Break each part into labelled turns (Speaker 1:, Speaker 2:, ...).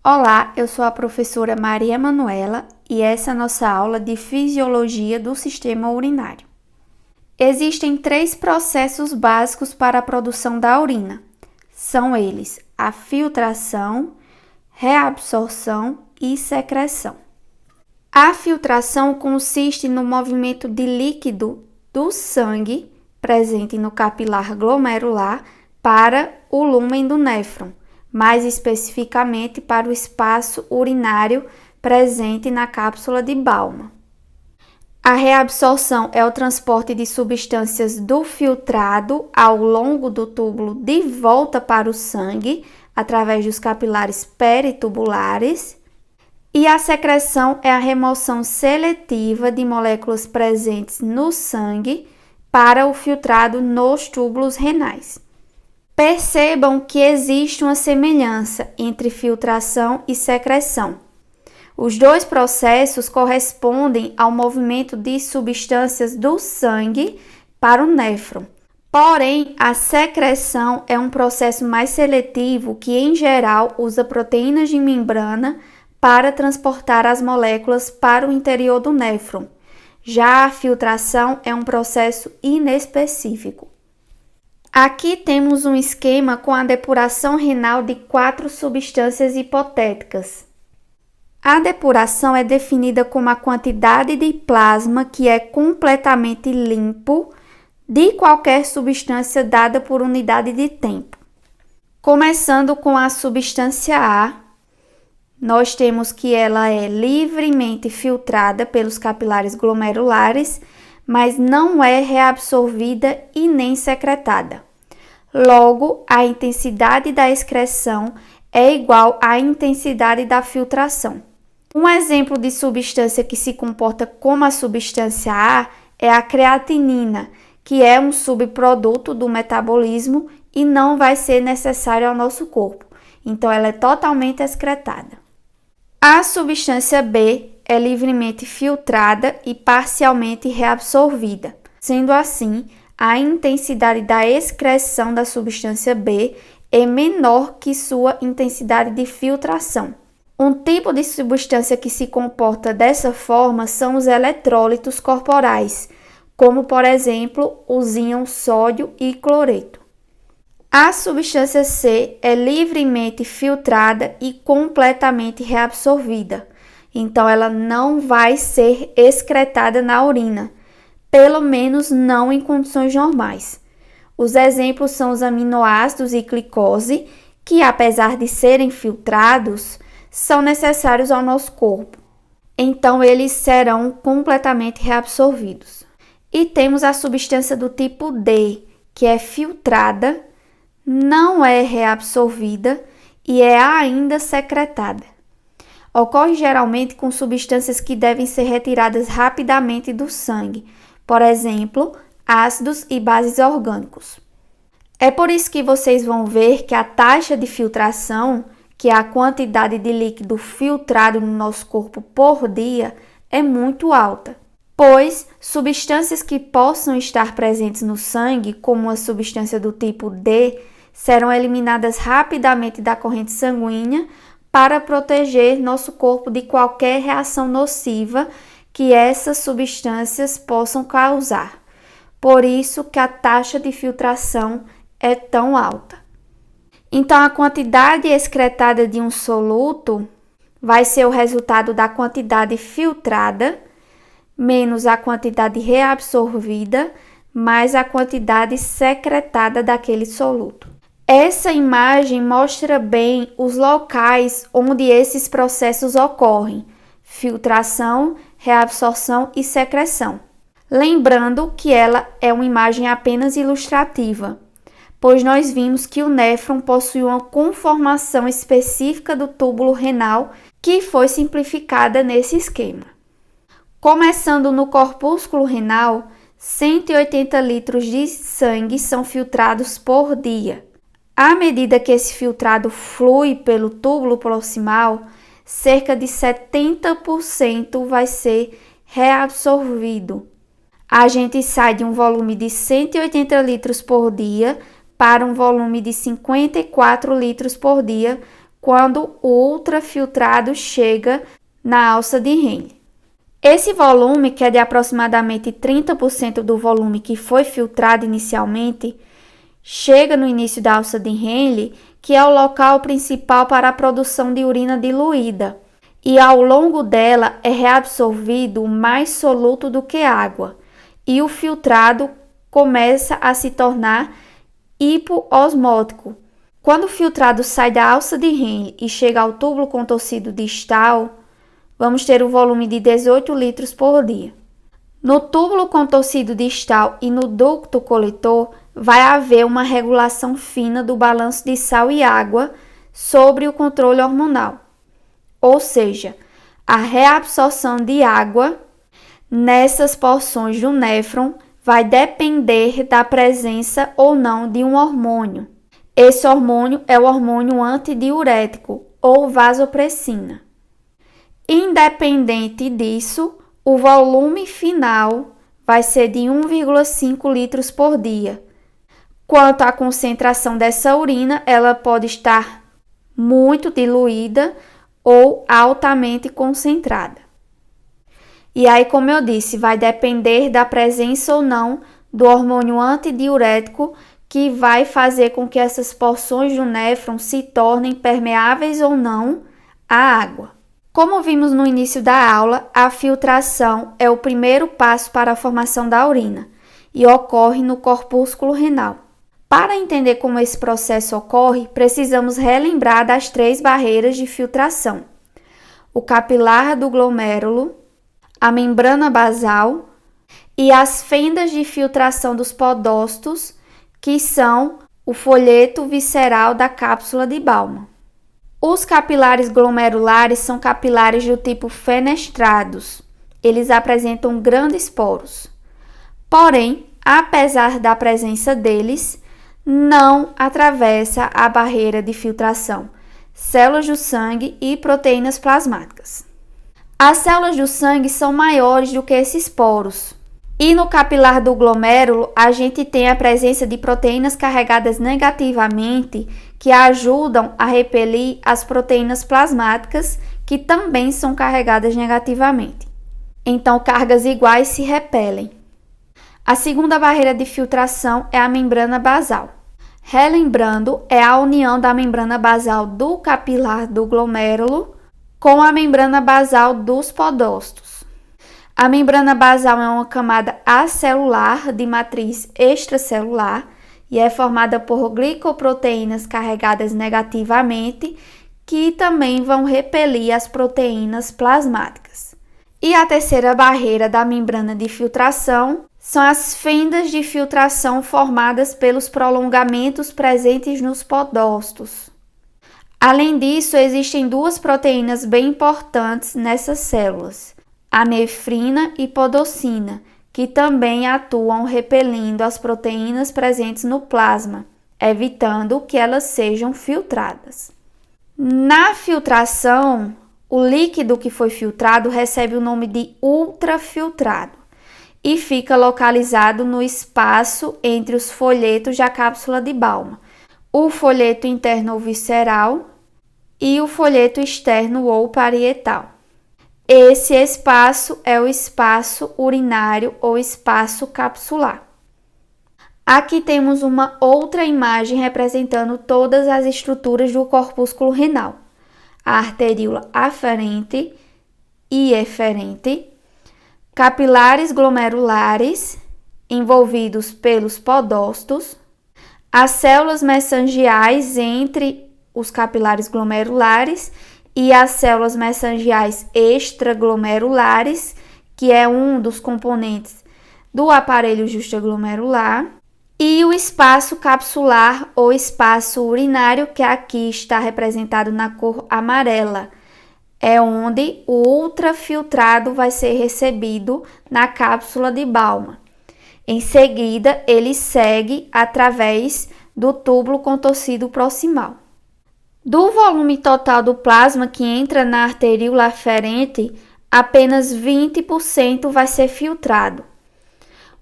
Speaker 1: Olá, eu sou a professora Maria Manuela e essa é a nossa aula de Fisiologia do Sistema Urinário. Existem 3 processos básicos para a produção da urina. São eles a filtração, reabsorção e secreção. A filtração consiste no movimento de líquido do sangue presente no capilar glomerular para o lúmen do néfron, mais especificamente para o espaço urinário presente na cápsula de Bowman. A reabsorção é o transporte de substâncias do filtrado ao longo do túbulo de volta para o sangue, através dos capilares peritubulares. E a secreção é a remoção seletiva de moléculas presentes no sangue para o filtrado nos túbulos renais. Percebam que existe uma semelhança entre filtração e secreção. Os dois processos correspondem ao movimento de substâncias do sangue para o néfron. Porém, a secreção é um processo mais seletivo que, em geral, usa proteínas de membrana para transportar as moléculas para o interior do néfron. Já a filtração é um processo inespecífico. Aqui temos um esquema com a depuração renal de 4 substâncias hipotéticas. A depuração é definida como a quantidade de plasma que é completamente limpo de qualquer substância dada por unidade de tempo. Começando com a substância A, nós temos que ela é livremente filtrada pelos capilares glomerulares, mas não é reabsorvida e nem secretada. Logo, a intensidade da excreção é igual à intensidade da filtração. Um exemplo de substância que se comporta como a substância A é a creatinina, que é um subproduto do metabolismo e não vai ser necessário ao nosso corpo. Então, ela é totalmente excretada. A substância B é livremente filtrada e parcialmente reabsorvida. Sendo assim, a intensidade da excreção da substância B é menor que sua intensidade de filtração. Um tipo de substância que se comporta dessa forma são os eletrólitos corporais, como, por exemplo, os íons sódio e cloreto. A substância C é livremente filtrada e completamente reabsorvida, então ela não vai ser excretada na urina, pelo menos não em condições normais. Os exemplos são os aminoácidos e glicose, que apesar de serem filtrados, são necessários ao nosso corpo, então eles serão completamente reabsorvidos. E temos a substância do tipo D, que é filtrada, não é reabsorvida e é ainda secretada. Ocorre geralmente com substâncias que devem ser retiradas rapidamente do sangue, por exemplo, ácidos e bases orgânicos. É por isso que vocês vão ver que a taxa de filtração, que é a quantidade de líquido filtrado no nosso corpo por dia, é muito alta, pois substâncias que possam estar presentes no sangue, como a substância do tipo D, serão eliminadas rapidamente da corrente sanguínea para proteger nosso corpo de qualquer reação nociva que essas substâncias possam causar. Por isso que a taxa de filtração é tão alta. Então, a quantidade excretada de um soluto vai ser o resultado da quantidade filtrada menos a quantidade reabsorvida mais a quantidade secretada daquele soluto. Essa imagem mostra bem os locais onde esses processos ocorrem: filtração, reabsorção e secreção. Lembrando que ela é uma imagem apenas ilustrativa, pois nós vimos que o néfron possui uma conformação específica do túbulo renal que foi simplificada nesse esquema. Começando no corpúsculo renal, 180 litros de sangue são filtrados por dia. À medida que esse filtrado flui pelo túbulo proximal, cerca de 70% vai ser reabsorvido. A gente sai de um volume de 180 litros por dia para um volume de 54 litros por dia quando o ultrafiltrado chega na alça de Henle. Esse volume, que é de aproximadamente 30% do volume que foi filtrado inicialmente, chega no início da alça de Henle, que é o local principal para a produção de urina diluída, e ao longo dela é reabsorvido mais soluto do que água, e o filtrado começa a se tornar hipoosmótico. Quando o filtrado sai da alça de Henle e chega ao túbulo contorcido distal, vamos ter o volume de 18 litros por dia. No túbulo contorcido distal e no ducto coletor, vai haver uma regulação fina do balanço de sal e água sobre o controle hormonal. Ou seja, a reabsorção de água nessas porções do néfron vai depender da presença ou não de um hormônio. Esse hormônio é o hormônio antidiurético ou vasopressina. Independente disso, o volume final vai ser de 1,5 litros por dia. Quanto à concentração dessa urina, ela pode estar muito diluída ou altamente concentrada. E aí, como eu disse, vai depender da presença ou não do hormônio antidiurético, que vai fazer com que essas porções do néfron se tornem permeáveis ou não à água. Como vimos no início da aula, a filtração é o primeiro passo para a formação da urina e ocorre no corpúsculo renal. Para entender como esse processo ocorre, precisamos relembrar das 3 barreiras de filtração: o capilar do glomérulo, a membrana basal e as fendas de filtração dos podócitos, que são o folheto visceral da cápsula de Bowman. Os capilares glomerulares são capilares do tipo fenestrados. Eles apresentam grandes poros. Porém, apesar da presença deles, não atravessa a barreira de filtração, células do sangue e proteínas plasmáticas. As células do sangue são maiores do que esses poros. E no capilar do glomérulo, a gente tem a presença de proteínas carregadas negativamente que ajudam a repelir as proteínas plasmáticas, que também são carregadas negativamente. Então, cargas iguais se repelem. A segunda barreira de filtração é a membrana basal. Relembrando, é a união da membrana basal do capilar do glomérulo com a membrana basal dos podócitos. A membrana basal é uma camada acelular de matriz extracelular e é formada por glicoproteínas carregadas negativamente, que também vão repelir as proteínas plasmáticas. E a terceira barreira da membrana de filtração são as fendas de filtração formadas pelos prolongamentos presentes nos podócitos. Além disso, existem 2 proteínas bem importantes nessas células, a nefrina e podocina, que também atuam repelindo as proteínas presentes no plasma, evitando que elas sejam filtradas. Na filtração, o líquido que foi filtrado recebe o nome de ultrafiltrado e fica localizado no espaço entre os folhetos da cápsula de Bowman, o folheto interno ou visceral e o folheto externo ou parietal. Esse espaço é o espaço urinário ou espaço capsular. Aqui temos uma outra imagem representando todas as estruturas do corpúsculo renal: a arteríola aferente e eferente, capilares glomerulares envolvidos pelos podócitos, as células mesangiais entre os capilares glomerulares e as células mesangiais extraglomerulares, que é um dos componentes do aparelho justaglomerular, e o espaço capsular ou espaço urinário, que aqui está representado na cor amarela. É onde o ultrafiltrado vai ser recebido na cápsula de Bowman. Em seguida, ele segue através do túbulo contorcido proximal. Do volume total do plasma que entra na arteríola aferente, apenas 20% vai ser filtrado.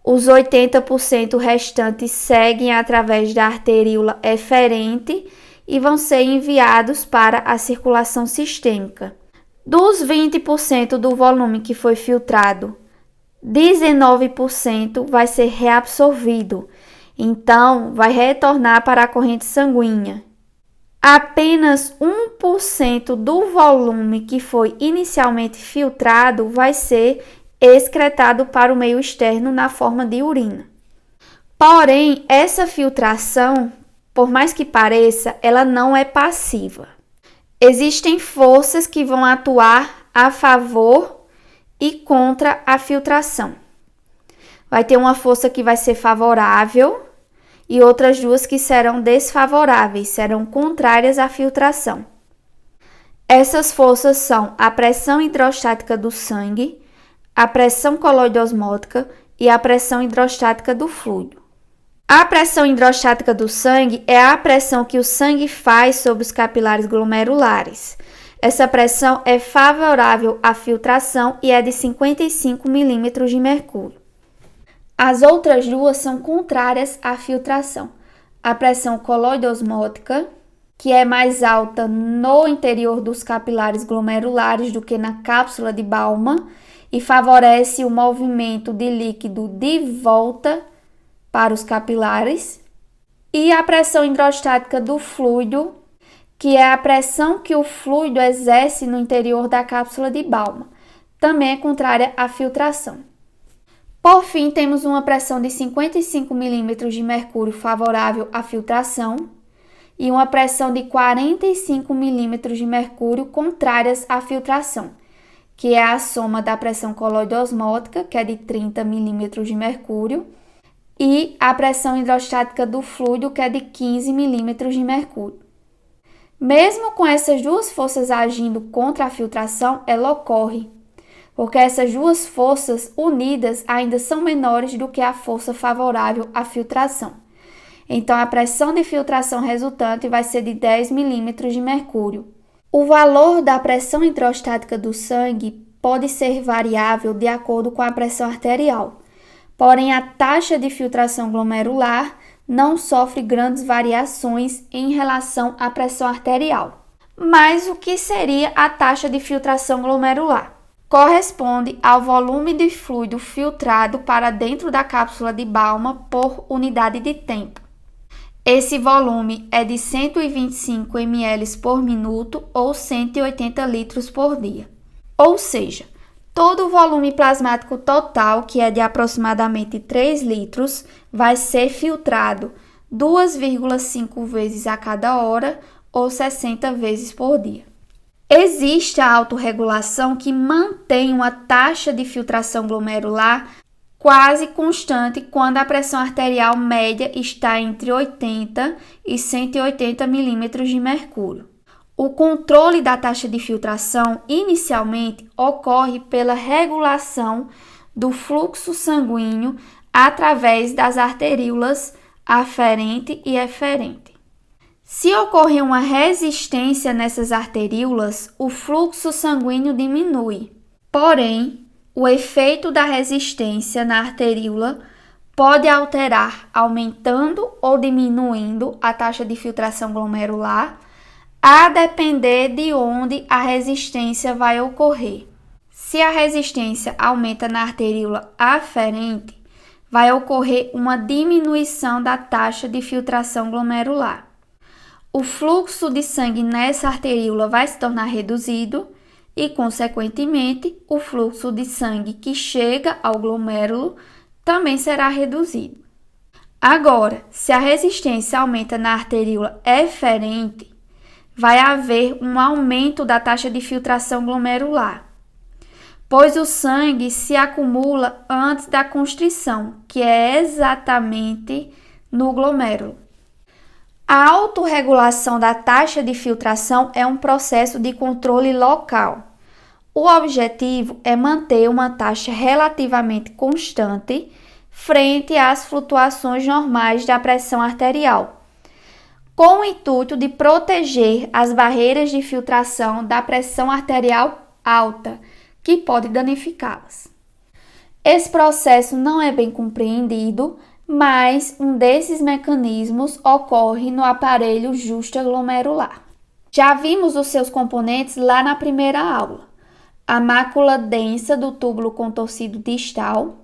Speaker 1: Os 80% restantes seguem através da arteríola eferente e vão ser enviados para a circulação sistêmica. Dos 20% do volume que foi filtrado, 19% vai ser reabsorvido, então vai retornar para a corrente sanguínea. Apenas 1% do volume que foi inicialmente filtrado vai ser excretado para o meio externo na forma de urina. Porém, essa filtração, por mais que pareça, ela não é passiva. Existem forças que vão atuar a favor e contra a filtração. Vai ter uma força que vai ser favorável e outras duas que serão desfavoráveis, serão contrárias à filtração. Essas forças são a pressão hidrostática do sangue, a pressão coloidosmótica e a pressão hidrostática do fluido. A pressão hidrostática do sangue é a pressão que o sangue faz sobre os capilares glomerulares. Essa pressão é favorável à filtração e é de 55 milímetros de mercúrio. As outras duas são contrárias à filtração. A pressão coloidosmótica, que é mais alta no interior dos capilares glomerulares do que na cápsula de Bowman e favorece o movimento de líquido de volta para os capilares. E a pressão hidrostática do fluido, que é a pressão que o fluido exerce no interior da cápsula de Bowman, também é contrária à filtração. Por fim, temos uma pressão de 55 milímetros de mercúrio favorável à filtração e uma pressão de 45 milímetros de mercúrio contrárias à filtração, que é a soma da pressão coloidosmótica, que é de 30 milímetros de mercúrio, e a pressão hidrostática do fluido, que é de 15 milímetros de mercúrio. Mesmo com essas duas forças agindo contra a filtração, ela ocorre, porque essas duas forças unidas ainda são menores do que a força favorável à filtração. Então, a pressão de filtração resultante vai ser de 10 milímetros de mercúrio. O valor da pressão hidrostática do sangue pode ser variável de acordo com a pressão arterial, porém a taxa de filtração glomerular não sofre grandes variações em relação à pressão arterial. Mas o que seria a taxa de filtração glomerular? Corresponde ao volume de fluido filtrado para dentro da cápsula de Bowman por unidade de tempo. Esse volume é de 125 ml por minuto ou 180 litros por dia. Ou seja, todo o volume plasmático total, que é de aproximadamente 3 litros, vai ser filtrado 2,5 vezes a cada hora ou 60 vezes por dia. Existe a autorregulação que mantém uma taxa de filtração glomerular quase constante quando a pressão arterial média está entre 80 e 180 milímetros de mercúrio. O controle da taxa de filtração inicialmente ocorre pela regulação do fluxo sanguíneo através das arteríolas aferente e eferente. Se ocorrer uma resistência nessas arteríolas, o fluxo sanguíneo diminui. Porém, o efeito da resistência na arteríola pode alterar, aumentando ou diminuindo a taxa de filtração glomerular, a depender de onde a resistência vai ocorrer. Se a resistência aumenta na arteríola aferente, vai ocorrer uma diminuição da taxa de filtração glomerular. O fluxo de sangue nessa arteríola vai se tornar reduzido e, consequentemente, o fluxo de sangue que chega ao glomérulo também será reduzido. Agora, se a resistência aumenta na arteríola eferente, vai haver um aumento da taxa de filtração glomerular, pois o sangue se acumula antes da constrição, que é exatamente no glomérulo. A autorregulação da taxa de filtração é um processo de controle local. O objetivo é manter uma taxa relativamente constante frente às flutuações normais da pressão arterial, com o intuito de proteger as barreiras de filtração da pressão arterial alta, que pode danificá-las. Esse processo não é bem compreendido mas um desses mecanismos ocorre no aparelho justaglomerular. Já vimos os seus componentes lá na primeira aula: a mácula densa do túbulo contorcido distal,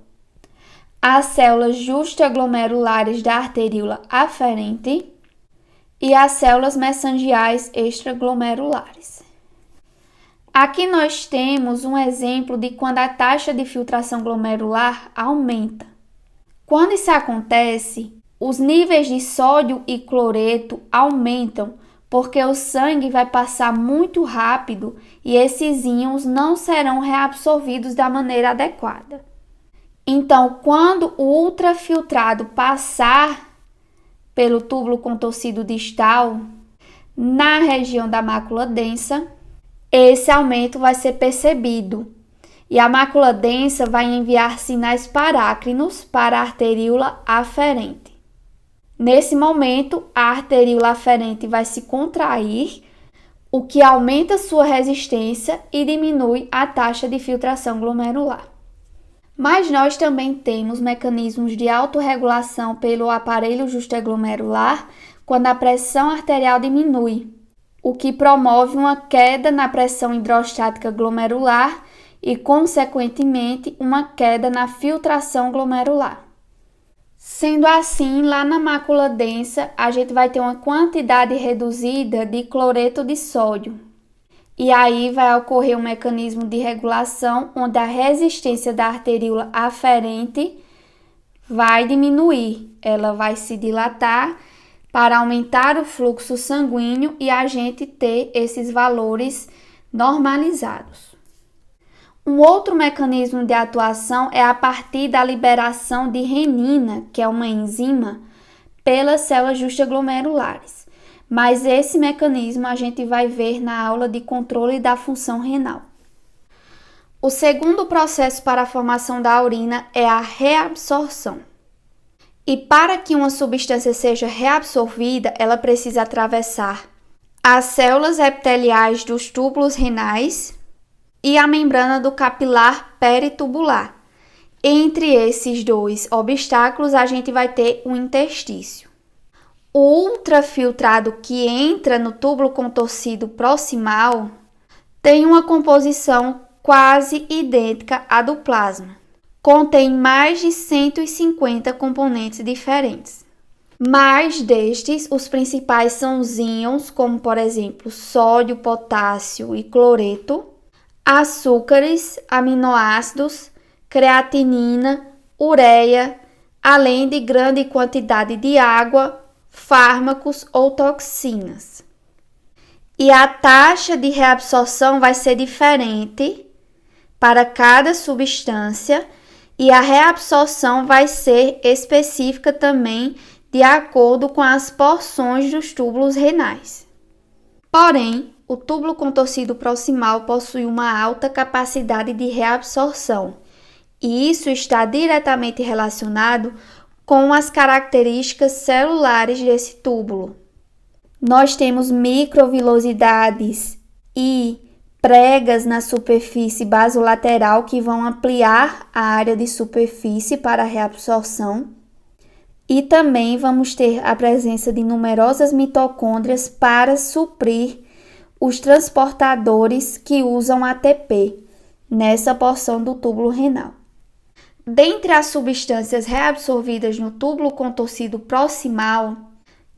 Speaker 1: as células justaglomerulares da arteríola aferente e as células mesangiais extraglomerulares. Aqui nós temos um exemplo de quando a taxa de filtração glomerular aumenta. Quando isso acontece, os níveis de sódio e cloreto aumentam porque o sangue vai passar muito rápido e esses íons não serão reabsorvidos da maneira adequada. Então, quando o ultrafiltrado passar pelo túbulo contorcido distal, na região da mácula densa, esse aumento vai ser percebido e a mácula densa vai enviar sinais parácrinos para a arteríola aferente. Nesse momento, a arteríola aferente vai se contrair, o que aumenta sua resistência e diminui a taxa de filtração glomerular. Mas nós também temos mecanismos de autorregulação pelo aparelho justaglomerular quando a pressão arterial diminui, o que promove uma queda na pressão hidrostática glomerular e, consequentemente, uma queda na filtração glomerular. Sendo assim, lá na mácula densa, a gente vai ter uma quantidade reduzida de cloreto de sódio. E aí vai ocorrer um mecanismo de regulação onde a resistência da arteríola aferente vai diminuir. Ela vai se dilatar para aumentar o fluxo sanguíneo e a gente ter esses valores normalizados. Um outro mecanismo de atuação é a partir da liberação de renina, que é uma enzima, pelas células justaglomerulares. Mas esse mecanismo a gente vai ver na aula de controle da função renal. O segundo processo para a formação da urina é a reabsorção. E para que uma substância seja reabsorvida, ela precisa atravessar as células epiteliais dos túbulos renais e a membrana do capilar peritubular. Entre esses dois obstáculos, a gente vai ter o interstício. O ultrafiltrado que entra no túbulo contorcido proximal tem uma composição quase idêntica à do plasma. Contém mais de 150 componentes diferentes. Mas destes, os principais são os íons, como por exemplo sódio, potássio e cloreto, açúcares, aminoácidos, creatinina, ureia, além de grande quantidade de água, fármacos ou toxinas. E a taxa de reabsorção vai ser diferente para cada substância e a reabsorção vai ser específica também de acordo com as porções dos túbulos renais. Porém, o túbulo contorcido proximal possui uma alta capacidade de reabsorção, e isso está diretamente relacionado com as características celulares desse túbulo. Nós temos microvilosidades e pregas na superfície basolateral que vão ampliar a área de superfície para a reabsorção. E também vamos ter a presença de numerosas mitocôndrias para suprir os transportadores que usam ATP nessa porção do túbulo renal. Dentre as substâncias reabsorvidas no túbulo contorcido proximal,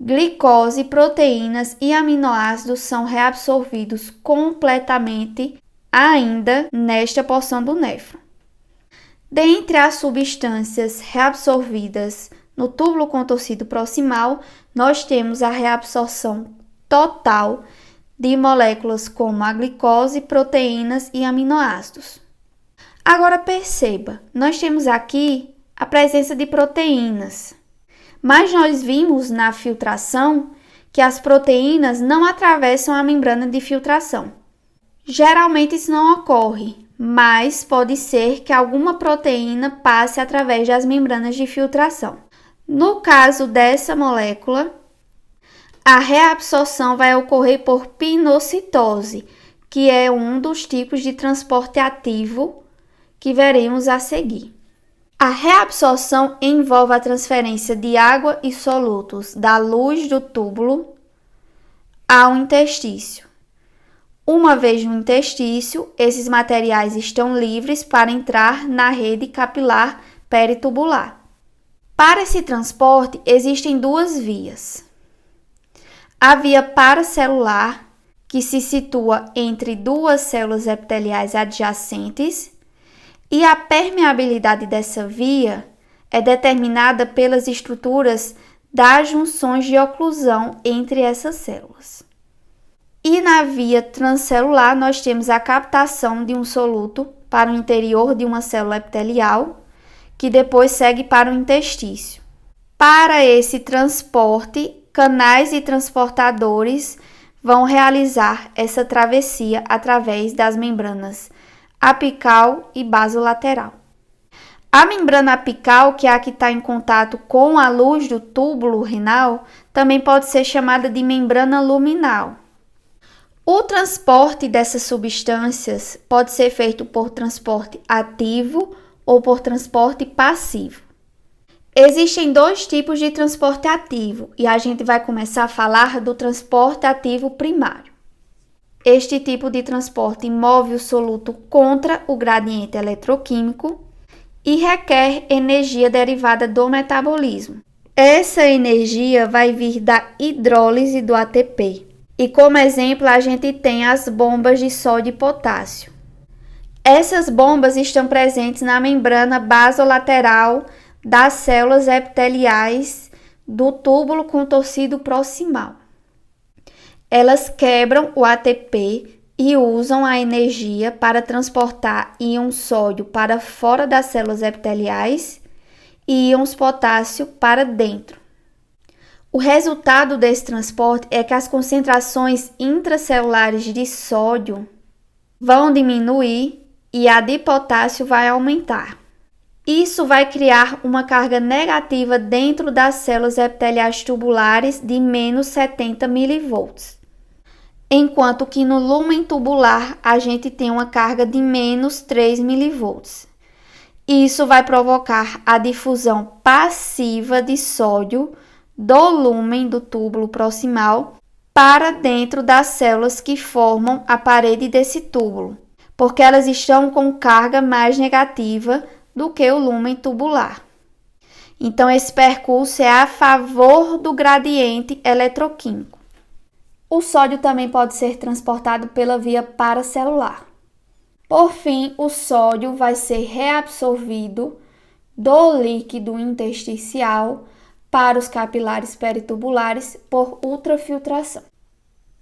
Speaker 1: glicose, proteínas e aminoácidos são reabsorvidos completamente ainda nesta porção do néfron. Dentre as substâncias reabsorvidas no túbulo contorcido proximal, nós temos a reabsorção total de moléculas como a glicose, proteínas e aminoácidos. Agora perceba, nós temos aqui a presença de proteínas, mas nós vimos na filtração que as proteínas não atravessam a membrana de filtração. Geralmente isso não ocorre, mas pode ser que alguma proteína passe através das membranas de filtração. No caso dessa molécula, a reabsorção vai ocorrer por pinocitose, que é um dos tipos de transporte ativo que veremos a seguir. A reabsorção envolve a transferência de água e solutos da luz do túbulo ao interstício. Uma vez no interstício, esses materiais estão livres para entrar na rede capilar peritubular. Para esse transporte, existem duas vias. A via paracelular, que se situa entre duas células epiteliais adjacentes, e a permeabilidade dessa via é determinada pelas estruturas das junções de oclusão entre essas células. E na via transcelular, nós temos a captação de um soluto para o interior de uma célula epitelial, que depois segue para o interstício. Para esse transporte, canais e transportadores vão realizar essa travessia através das membranas apical e basolateral. A membrana apical, que é a que está em contato com a luz do túbulo renal, também pode ser chamada de membrana luminal. O transporte dessas substâncias pode ser feito por transporte ativo ou por transporte passivo. Existem dois tipos de transporte ativo e a gente vai começar a falar do transporte ativo primário. Este tipo de transporte move o soluto contra o gradiente eletroquímico e requer energia derivada do metabolismo. Essa energia vai vir da hidrólise do ATP. E como exemplo, a gente tem as bombas de sódio e potássio. Essas bombas estão presentes na membrana basolateral das células epiteliais do túbulo contorcido proximal. Elas quebram o ATP e usam a energia para transportar íons sódio para fora das células epiteliais e íons potássio para dentro. O resultado desse transporte é que as concentrações intracelulares de sódio vão diminuir e a de potássio vai aumentar. Isso vai criar uma carga negativa dentro das células epiteliais tubulares de menos 70 mV, enquanto que no lúmen tubular a gente tem uma carga de menos 3 mV. Isso vai provocar a difusão passiva de sódio do lúmen do túbulo proximal para dentro das células que formam a parede desse túbulo, porque elas estão com carga mais negativa do que o lúmen tubular. Então, esse percurso é a favor do gradiente eletroquímico. O sódio também pode ser transportado pela via paracelular. Por fim, o sódio vai ser reabsorvido do líquido intersticial para os capilares peritubulares por ultrafiltração.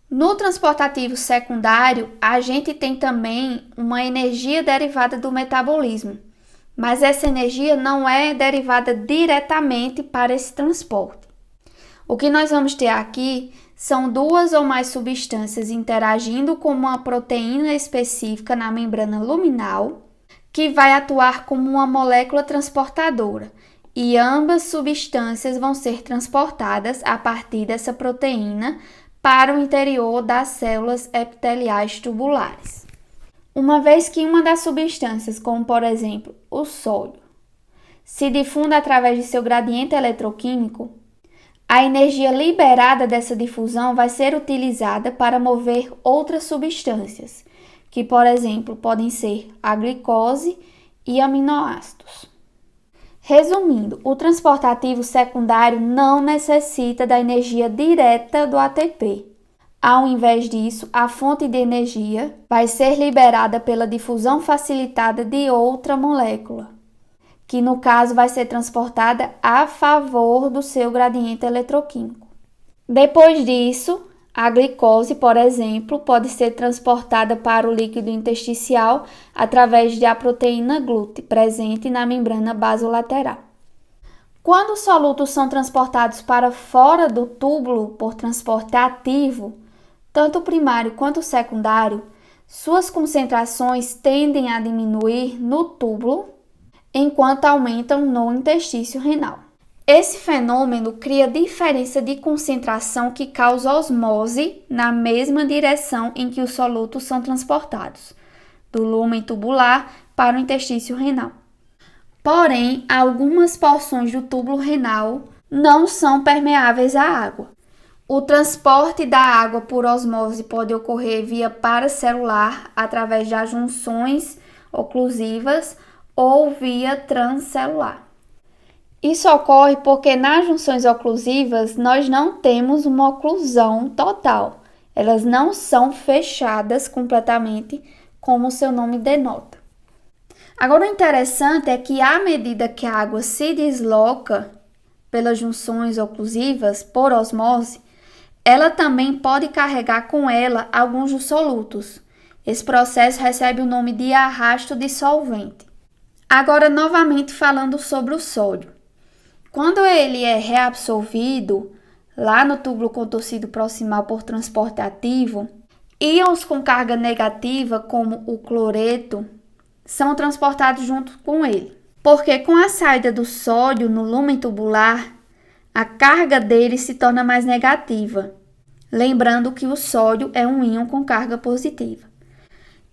Speaker 1: No transportativo secundário, a gente tem também uma energia derivada do metabolismo, mas essa energia não é derivada diretamente para esse transporte. O que nós vamos ter aqui são duas ou mais substâncias interagindo com uma proteína específica na membrana luminal, que vai atuar como uma molécula transportadora, e ambas substâncias vão ser transportadas a partir dessa proteína para o interior das células epiteliais tubulares. Uma vez que uma das substâncias, como por exemplo o sódio, se difunda através de seu gradiente eletroquímico, a energia liberada dessa difusão vai ser utilizada para mover outras substâncias, que por exemplo podem ser a glicose e aminoácidos. Resumindo, o transportativo secundário não necessita da energia direta do ATP. Ao invés disso, a fonte de energia vai ser liberada pela difusão facilitada de outra molécula, que no caso vai ser transportada a favor do seu gradiente eletroquímico. Depois disso, a glicose, por exemplo, pode ser transportada para o líquido intersticial através da proteína GLUT, presente na membrana basolateral. Quando os solutos são transportados para fora do túbulo por transporte ativo, tanto o primário quanto o secundário, suas concentrações tendem a diminuir no túbulo, enquanto aumentam no interstício renal. Esse fenômeno cria diferença de concentração que causa osmose na mesma direção em que os solutos são transportados, do lúmen tubular para o interstício renal. Porém, algumas porções do túbulo renal não são permeáveis à água. O transporte da água por osmose pode ocorrer via paracelular, através das junções oclusivas ou via transcelular. Isso ocorre porque nas junções oclusivas nós não temos uma oclusão total. Elas não são fechadas completamente, como o seu nome denota. Agora, o interessante é que à medida que a água se desloca pelas junções oclusivas por osmose, ela também pode carregar com ela alguns dissolutos. Esse processo recebe o nome de arrasto dissolvente. Agora, novamente falando sobre o sódio. Quando ele é reabsorvido lá no túbulo contorcido proximal por transporte ativo, íons com carga negativa, como o cloreto, são transportados junto com ele. Porque com a saída do sódio no lúmen tubular, a carga dele se torna mais negativa. Lembrando que o sódio é um íon com carga positiva.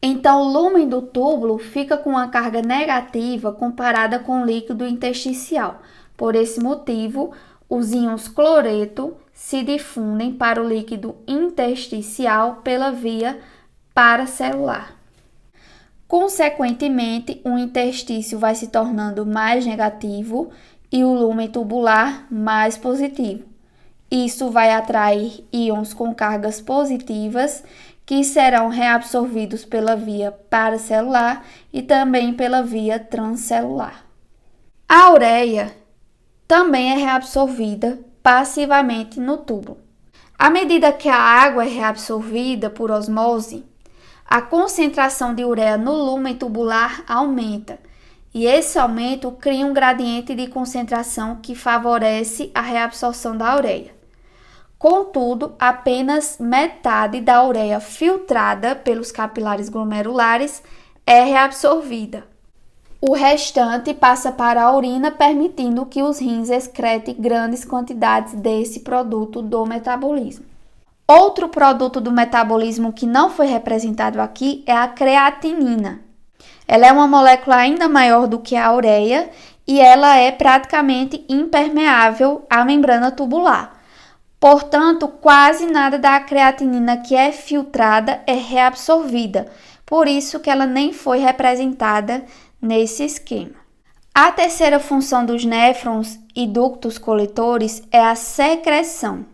Speaker 1: Então, o lúmen do túbulo fica com uma carga negativa comparada com o líquido intersticial. Por esse motivo, os íons cloreto se difundem para o líquido intersticial pela via paracelular. Consequentemente, o interstício vai se tornando mais negativo e o lúmen tubular mais positivo. Isso vai atrair íons com cargas positivas que serão reabsorvidos pela via paracelular e também pela via transcelular. A ureia também é reabsorvida passivamente no túbulo. À medida que a água é reabsorvida por osmose, a concentração de ureia no lúmen tubular aumenta, e esse aumento cria um gradiente de concentração que favorece a reabsorção da ureia. Contudo, apenas metade da ureia filtrada pelos capilares glomerulares é reabsorvida. O restante passa para a urina, permitindo que os rins excretem grandes quantidades desse produto do metabolismo. Outro produto do metabolismo que não foi representado aqui é a creatinina. Ela é uma molécula ainda maior do que a ureia e ela é praticamente impermeável à membrana tubular. Portanto, quase nada da creatinina que é filtrada é reabsorvida, por isso que ela nem foi representada nesse esquema. A terceira função dos néfrons e ductos coletores é a secreção,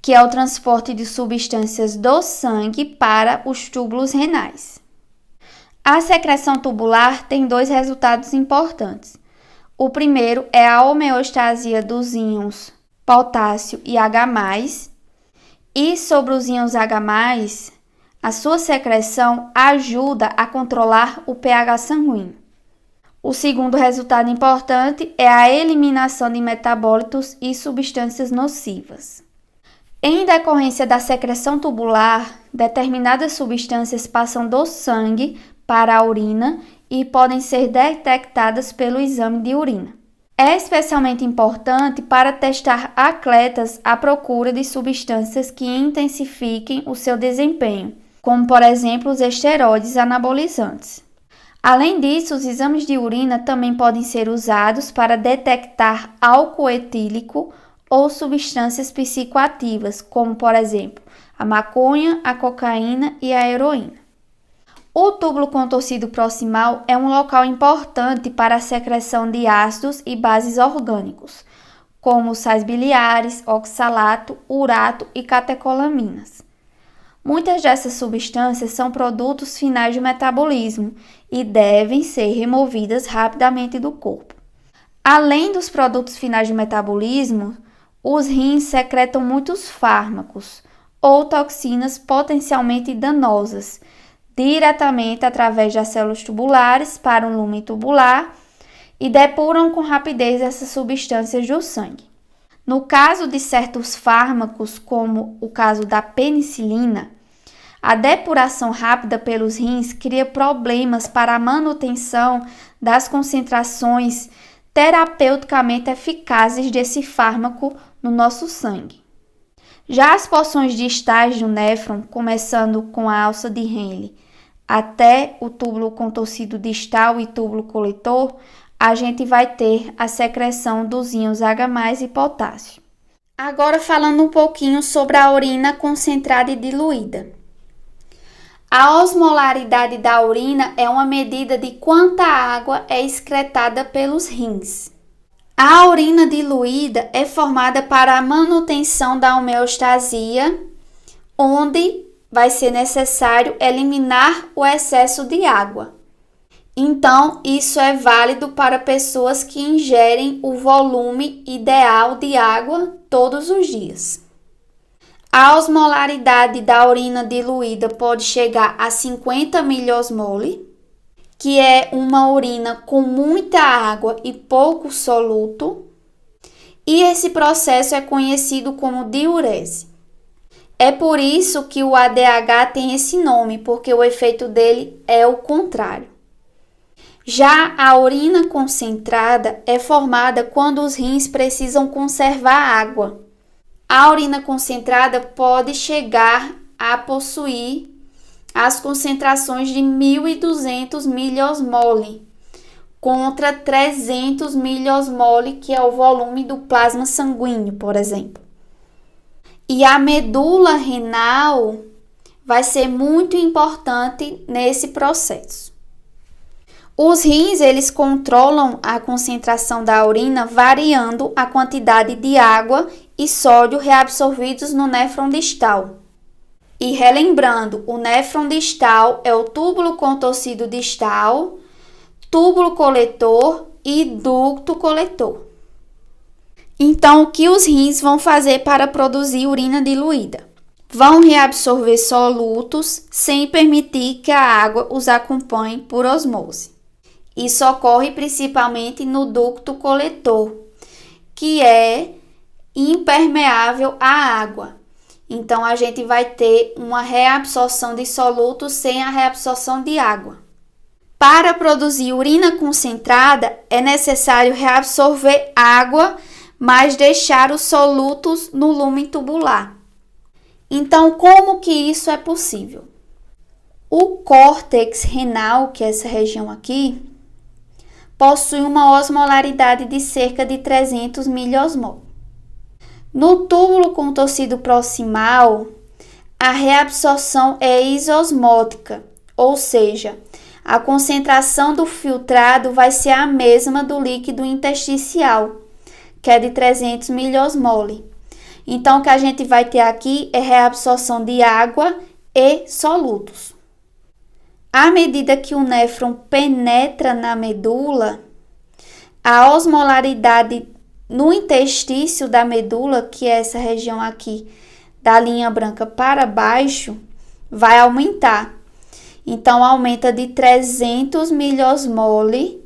Speaker 1: que é o transporte de substâncias do sangue para os túbulos renais. A secreção tubular tem dois resultados importantes. O primeiro é a homeostasia dos íons potássio e H+, e sobre os íons H+, a sua secreção ajuda a controlar o pH sanguíneo. O segundo resultado importante é a eliminação de metabólitos e substâncias nocivas. Em decorrência da secreção tubular, determinadas substâncias passam do sangue para a urina e podem ser detectadas pelo exame de urina. É especialmente importante para testar atletas à procura de substâncias que intensifiquem o seu desempenho, como por exemplo os esteroides anabolizantes. Além disso, os exames de urina também podem ser usados para detectar álcool etílico ou substâncias psicoativas, como por exemplo a maconha, a cocaína e a heroína. O túbulo contorcido proximal é um local importante para a secreção de ácidos e bases orgânicos, como sais biliares, oxalato, urato e catecolaminas. Muitas dessas substâncias são produtos finais do metabolismo e devem ser removidas rapidamente do corpo. Além dos produtos finais do metabolismo, os rins secretam muitos fármacos ou toxinas potencialmente danosas, diretamente através das células tubulares para o lúmen tubular e depuram com rapidez essas substâncias do sangue. No caso de certos fármacos, como o caso da penicilina, a depuração rápida pelos rins cria problemas para a manutenção das concentrações terapeuticamente eficazes desse fármaco no nosso sangue. Já as porções distais do néfron, começando com a alça de Henle até o túbulo contorcido distal e túbulo coletor, a gente vai ter a secreção dos íons H+ e potássio. Agora falando um pouquinho sobre a urina concentrada e diluída. A osmolaridade da urina é uma medida de quanta água é excretada pelos rins. A urina diluída é formada para a manutenção da homeostasia, onde vai ser necessário eliminar o excesso de água. Então, isso é válido para pessoas que ingerem o volume ideal de água todos os dias. A osmolaridade da urina diluída pode chegar a 50 miliosmole, que é uma urina com muita água e pouco soluto, e esse processo é conhecido como diurese. É por isso que o ADH tem esse nome, porque o efeito dele é o contrário. Já a urina concentrada é formada quando os rins precisam conservar água. A urina concentrada pode chegar a possuir as concentrações de 1.200 miliosmole contra 300 miliosmole, que é o volume do plasma sanguíneo, por exemplo. E a medula renal vai ser muito importante nesse processo. Os rins, eles controlam a concentração da urina variando a quantidade de água e sódio reabsorvidos no néfron distal. E relembrando, o néfron distal é o túbulo contorcido distal, túbulo coletor e ducto coletor. Então, o que os rins vão fazer para produzir urina diluída? Vão reabsorver solutos sem permitir que a água os acompanhe por osmose. Isso ocorre principalmente no ducto coletor, que é impermeável à água. Então, a gente vai ter uma reabsorção de solutos sem a reabsorção de água. Para produzir urina concentrada, é necessário reabsorver água, mas deixar os solutos no lumen tubular. Então, como que isso é possível? O córtex renal, que é essa região aqui, possui uma osmolaridade de cerca de 300 miliosmol. No túbulo contorcido proximal, a reabsorção é isosmótica, ou seja, a concentração do filtrado vai ser a mesma do líquido intersticial, que é de 300 miliosmole. Então, o que a gente vai ter aqui é reabsorção de água e solutos. À medida que o néfron penetra na medula, a osmolaridade no interstício da medula, que é essa região aqui da linha branca para baixo, vai aumentar. Então, aumenta de 300 miliosmole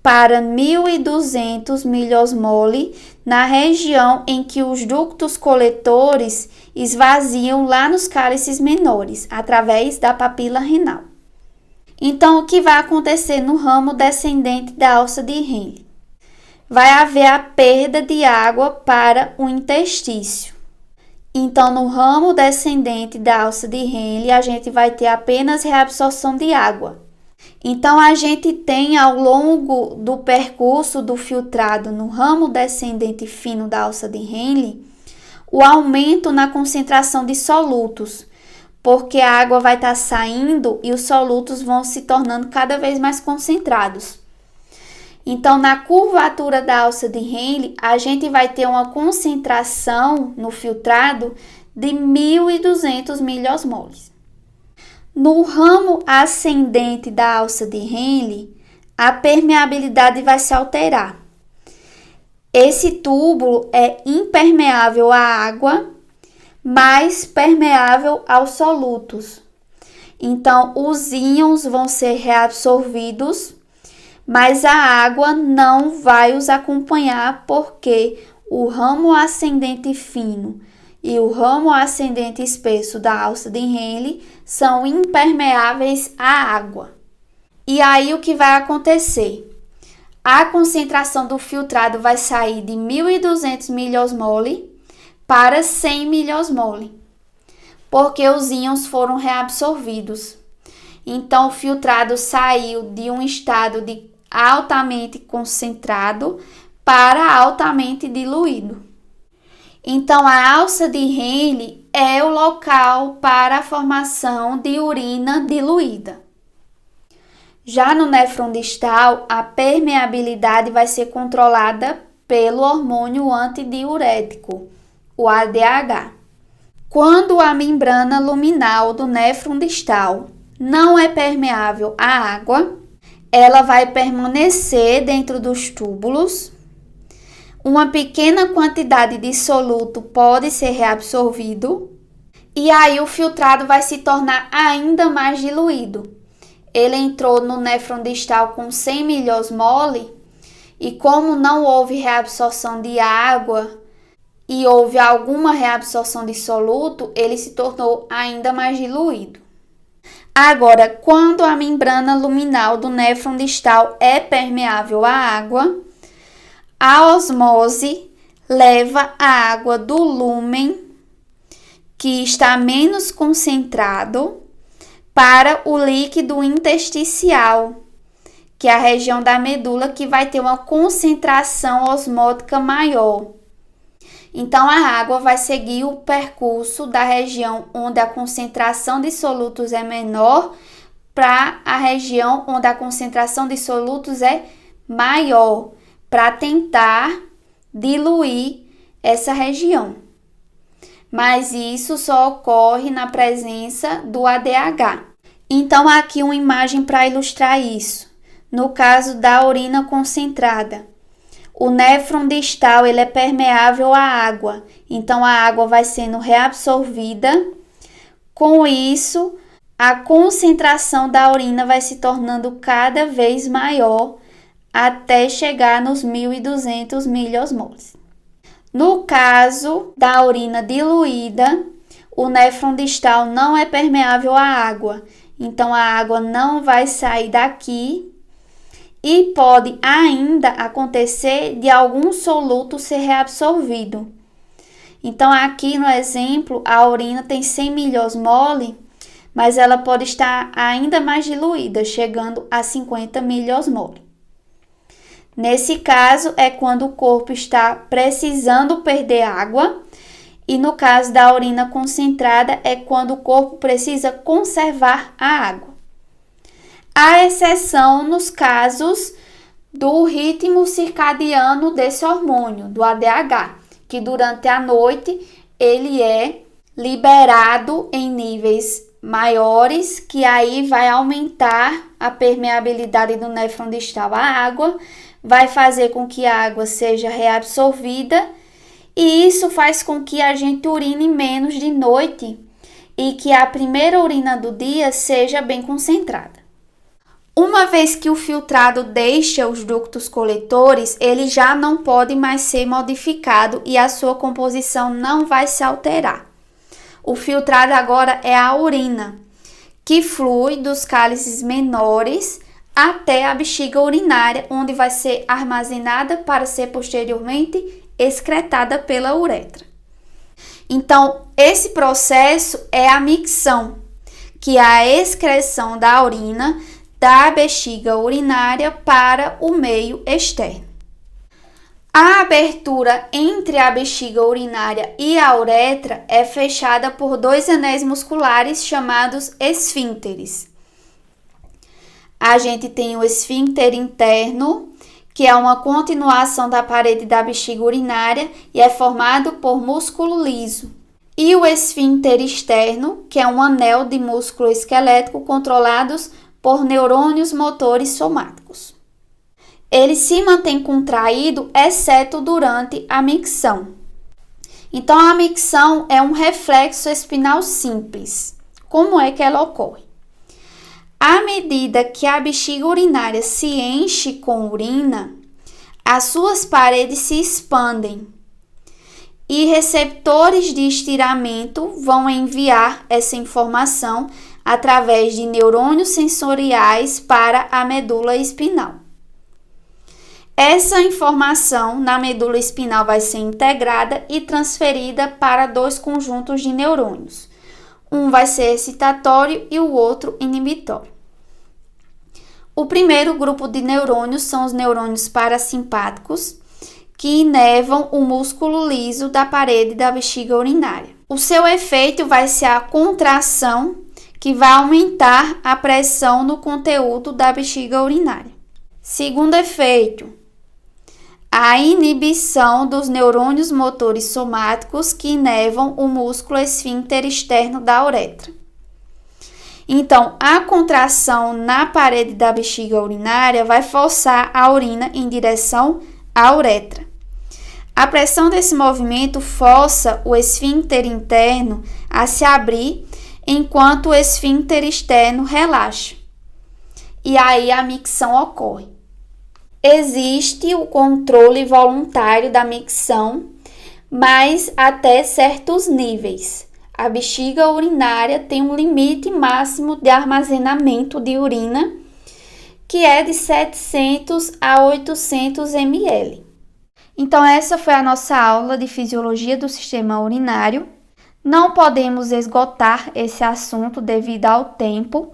Speaker 1: para 1.200 miliosmole na região em que os ductos coletores esvaziam lá nos cálices menores, através da papila renal. Então, o que vai acontecer no ramo descendente da alça de Henle? Vai haver a perda de água para o interstício. Então, no ramo descendente da alça de Henle, a gente vai ter apenas reabsorção de água. Então, a gente tem ao longo do percurso do filtrado no ramo descendente fino da alça de Henle, o aumento na concentração de solutos, porque a água vai estar saindo e os solutos vão se tornando cada vez mais concentrados. Então, na curvatura da alça de Henle, a gente vai ter uma concentração no filtrado de 1.200 miliosmoles. No ramo ascendente da alça de Henle, a permeabilidade vai se alterar. Esse túbulo é impermeável à água, mas permeável aos solutos. Então, os íons vão ser reabsorvidos, mas a água não vai os acompanhar, porque o ramo ascendente fino e o ramo ascendente espesso da alça de Henle são impermeáveis à água. E aí, o que vai acontecer? A concentração do filtrado vai sair de 1.200 miliosmole para 100 miliosmole, porque os íons foram reabsorvidos. Então, o filtrado saiu de um estado de altamente concentrado para altamente diluído. Então, a alça de Henle é o local para a formação de urina diluída. Já no néfron distal, a permeabilidade vai ser controlada pelo hormônio antidiurético, o ADH. Quando a membrana luminal do néfron distal não é permeável à água, ela vai permanecer dentro dos túbulos. Uma pequena quantidade de soluto pode ser reabsorvido e aí o filtrado vai se tornar ainda mais diluído. Ele entrou no néfron distal com 100 miliosmole e como não houve reabsorção de água e houve alguma reabsorção de soluto, ele se tornou ainda mais diluído. Agora, quando a membrana luminal do néfron distal é permeável à água, a osmose leva a água do lúmen, que está menos concentrado, para o líquido intersticial, que é a região da medula que vai ter uma concentração osmótica maior. Então, a água vai seguir o percurso da região onde a concentração de solutos é menor para a região onde a concentração de solutos é maior, para tentar diluir essa região. Mas isso só ocorre na presença do ADH. Então, aqui uma imagem para ilustrar isso. No caso da urina concentrada, o néfron distal ele é permeável à água, então a água vai sendo reabsorvida. Com isso, a concentração da urina vai se tornando cada vez maior até chegar nos 1.200 miliosmoles. No caso da urina diluída, o néfron distal não é permeável à água, então a água não vai sair daqui e pode ainda acontecer de algum soluto ser reabsorvido. Então, aqui no exemplo, a urina tem 100 miliosmole, mas ela pode estar ainda mais diluída, chegando a 50 miliosmole. Nesse caso, é quando o corpo está precisando perder água, e no caso da urina concentrada, é quando o corpo precisa conservar a água. Há exceção nos casos do ritmo circadiano desse hormônio, do ADH, que durante a noite ele é liberado em níveis maiores, que aí vai aumentar a permeabilidade do néfron distal à água, vai fazer com que a água seja reabsorvida e isso faz com que a gente urine menos de noite e que a primeira urina do dia seja bem concentrada. Uma vez que o filtrado deixa os ductos coletores, ele já não pode mais ser modificado e a sua composição não vai se alterar. O filtrado agora é a urina, que flui dos cálices menores até a bexiga urinária, onde vai ser armazenada para ser posteriormente excretada pela uretra. Então, esse processo é a micção, que é a excreção da urina da bexiga urinária para o meio externo. A abertura entre a bexiga urinária e a uretra é fechada por dois anéis musculares chamados esfíncteres. A gente tem o esfíncter interno, que é uma continuação da parede da bexiga urinária e é formado por músculo liso. E o esfíncter externo, que é um anel de músculo esquelético controlados por neurônios motores somáticos. Ele se mantém contraído, exceto durante a micção. Então, a micção é um reflexo espinal simples. Como é que ela ocorre? À medida que a bexiga urinária se enche com urina, as suas paredes se expandem e receptores de estiramento vão enviar essa informação através de neurônios sensoriais para a medula espinal. Essa informação na medula espinal vai ser integrada e transferida para dois conjuntos de neurônios. Um vai ser excitatório e o outro inibitório. O primeiro grupo de neurônios são os neurônios parasimpáticos, que inervam o músculo liso da parede da bexiga urinária. O seu efeito vai ser a contração, que vai aumentar a pressão no conteúdo da bexiga urinária. Segundo efeito, a inibição dos neurônios motores somáticos que inervam o músculo esfíncter externo da uretra. Então, a contração na parede da bexiga urinária vai forçar a urina em direção à uretra. A pressão desse movimento força o esfíncter interno a se abrir, enquanto o esfíncter externo relaxa. E aí a micção ocorre. Existe o controle voluntário da micção, mas até certos níveis. A bexiga urinária tem um limite máximo de armazenamento de urina, que é de 700 a 800 ml. Então, essa foi a nossa aula de fisiologia do sistema urinário. Não podemos esgotar esse assunto devido ao tempo,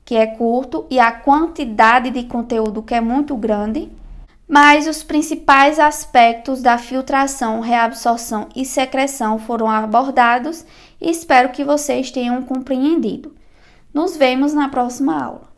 Speaker 1: que é curto, e a quantidade de conteúdo, que é muito grande. Mas os principais aspectos da filtração, reabsorção e secreção foram abordados e espero que vocês tenham compreendido. Nos vemos na próxima aula.